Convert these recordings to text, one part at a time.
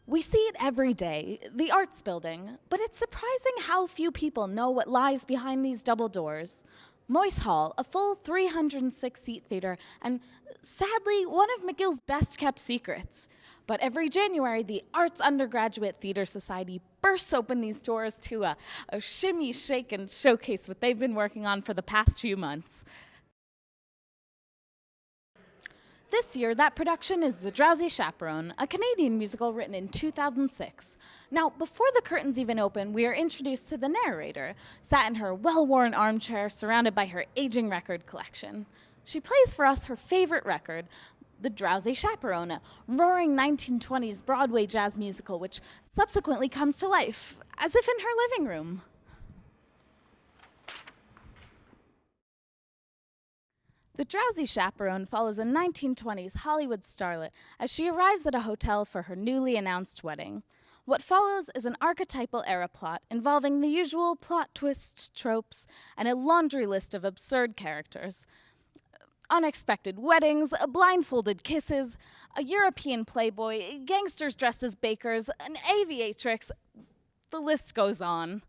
We see it every day, the Arts Building, but it's surprising how few people know what lies behind these double doors. Moyse Hall, a full 306-seat theater, and sadly, one of McGill's best-kept secrets. But every January, the Arts Undergraduate Theater Society bursts open these doors to a shimmy, shake, and showcase what they've been working on for the past few months. This year, that production is The Drowsy Chaperone, a Canadian musical written in 2006. Now, before the curtains even open, we are introduced to the narrator, sat in her well-worn armchair surrounded by her aging record collection. She plays for us her favorite record, The Drowsy Chaperone, a roaring 1920s Broadway jazz musical which subsequently comes to life, as if in her living room. The Drowsy Chaperone follows a 1920s Hollywood starlet as she arrives at a hotel for her newly announced wedding. What follows is an archetypal era plot involving the usual plot twist tropes and a laundry list of absurd characters. Unexpected weddings, blindfolded kisses, a European playboy, gangsters dressed as bakers, an aviatrix. The list goes on.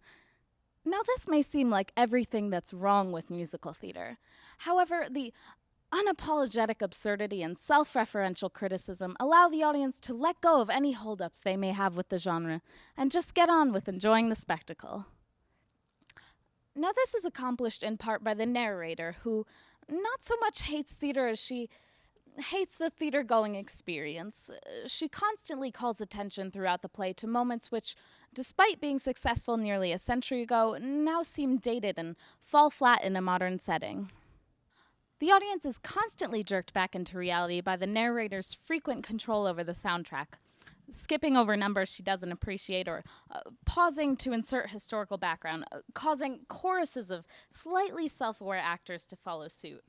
Now, this may seem like everything that's wrong with musical theater. However, the unapologetic absurdity and self-referential criticism allow the audience to let go of any holdups they may have with the genre and just get on with enjoying the spectacle. Now, this is accomplished in part by the narrator, who not so much hates theater as she hates the theater-going experience. She constantly calls attention throughout the play to moments which, despite being successful nearly a century ago, now seem dated and fall flat in a modern setting. The audience is constantly jerked back into reality by the narrator's frequent control over the soundtrack, skipping over numbers she doesn't appreciate or pausing to insert historical background, causing choruses of slightly self-aware actors to follow suit.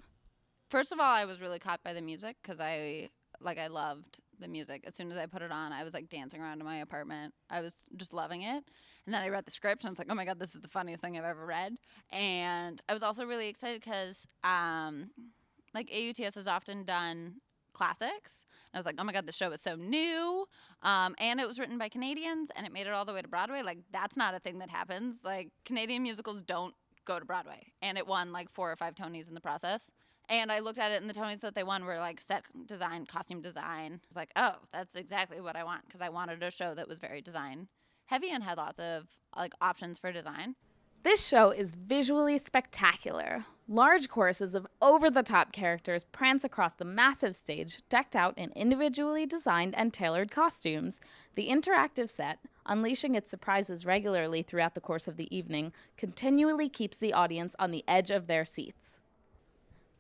First of all, I was really caught by the music because I loved the music. As soon as I put it on, I was like dancing around in my apartment. I was just loving it. And then I read the script and I was like, oh my God, this is the funniest thing I've ever read. And I was also really excited because AUTS has often done classics. And I was like, oh my God, the show is so new. And it was written by Canadians and it made it all the way to Broadway. Like, that's not a thing that happens. Like, Canadian musicals don't go to Broadway. And it won like 4 or 5 Tonys in the process. And I looked at it, and the Tonys that they won were like set design, costume design. I was like, oh, that's exactly what I want, because I wanted a show that was very design heavy and had lots of like options for design. This show is visually spectacular. Large choruses of over-the-top characters prance across the massive stage, decked out in individually designed and tailored costumes. The interactive set, unleashing its surprises regularly throughout the course of the evening, continually keeps the audience on the edge of their seats.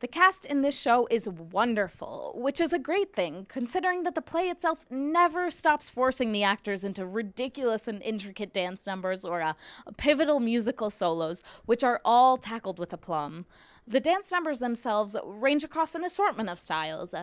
The cast in this show is wonderful, which is a great thing, considering that the play itself never stops forcing the actors into ridiculous and intricate dance numbers or pivotal musical solos, which are all tackled with aplomb. The dance numbers themselves range across an assortment of styles,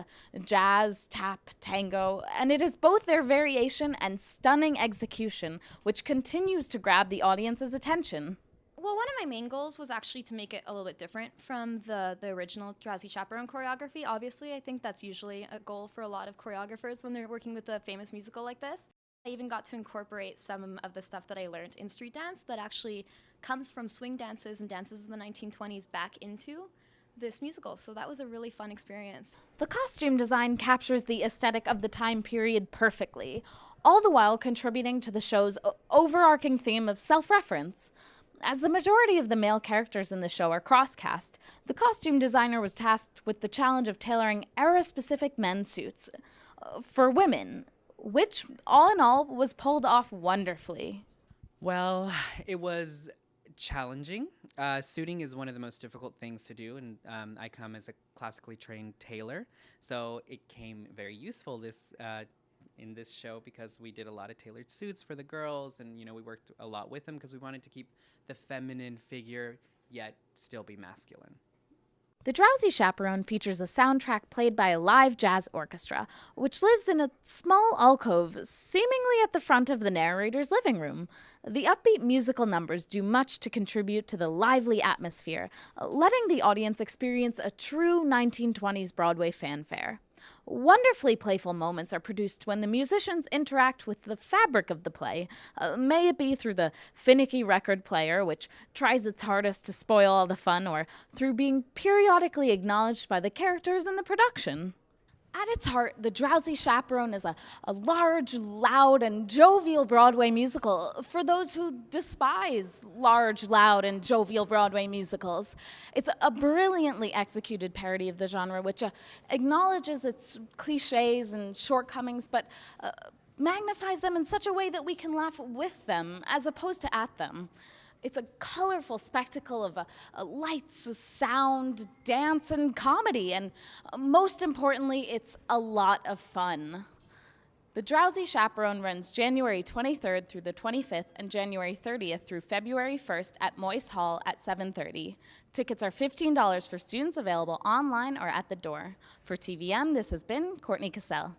jazz, tap, tango, and it is both their variation and stunning execution which continues to grab the audience's attention. Well, one of my main goals was actually to make it a little bit different from the original Drowsy Chaperone choreography. Obviously, I think that's usually a goal for a lot of choreographers when they're working with a famous musical like this. I even got to incorporate some of the stuff that I learned in street dance that actually comes from swing dances and dances in the 1920s back into this musical, so that was a really fun experience. The costume design captures the aesthetic of the time period perfectly, all the while contributing to the show's overarching theme of self-reference. As the majority of the male characters in the show are cross-cast, the costume designer was tasked with the challenge of tailoring era-specific men's suits for women, which, all in all, was pulled off wonderfully. Well, it was challenging. Suiting is one of the most difficult things to do, and I come as a classically trained tailor, so it came very useful in this show because we did a lot of tailored suits for the girls, and we worked a lot with them because we wanted to keep the feminine figure yet still be masculine. The Drowsy Chaperone features a soundtrack played by a live jazz orchestra, which lives in a small alcove seemingly at the front of the narrator's living room. The upbeat musical numbers do much to contribute to the lively atmosphere, letting the audience experience a true 1920s Broadway fanfare. Wonderfully playful moments are produced when the musicians interact with the fabric of the play, may it be through the finicky record player, which tries its hardest to spoil all the fun, or through being periodically acknowledged by the characters in the production. At its heart, The Drowsy Chaperone is a large, loud, and jovial Broadway musical for those who despise large, loud, and jovial Broadway musicals. It's a brilliantly executed parody of the genre, which acknowledges its cliches and shortcomings, but magnifies them in such a way that we can laugh with them as opposed to at them. It's a colorful spectacle of lights, sound, dance, and comedy, and most importantly, it's a lot of fun. The Drowsy Chaperone runs January 23rd through the 25th and January 30th through February 1st at Moyse Hall at 7:30. Tickets are $15 for students, available online or at the door. For TVM, this has been Courtney Kassel.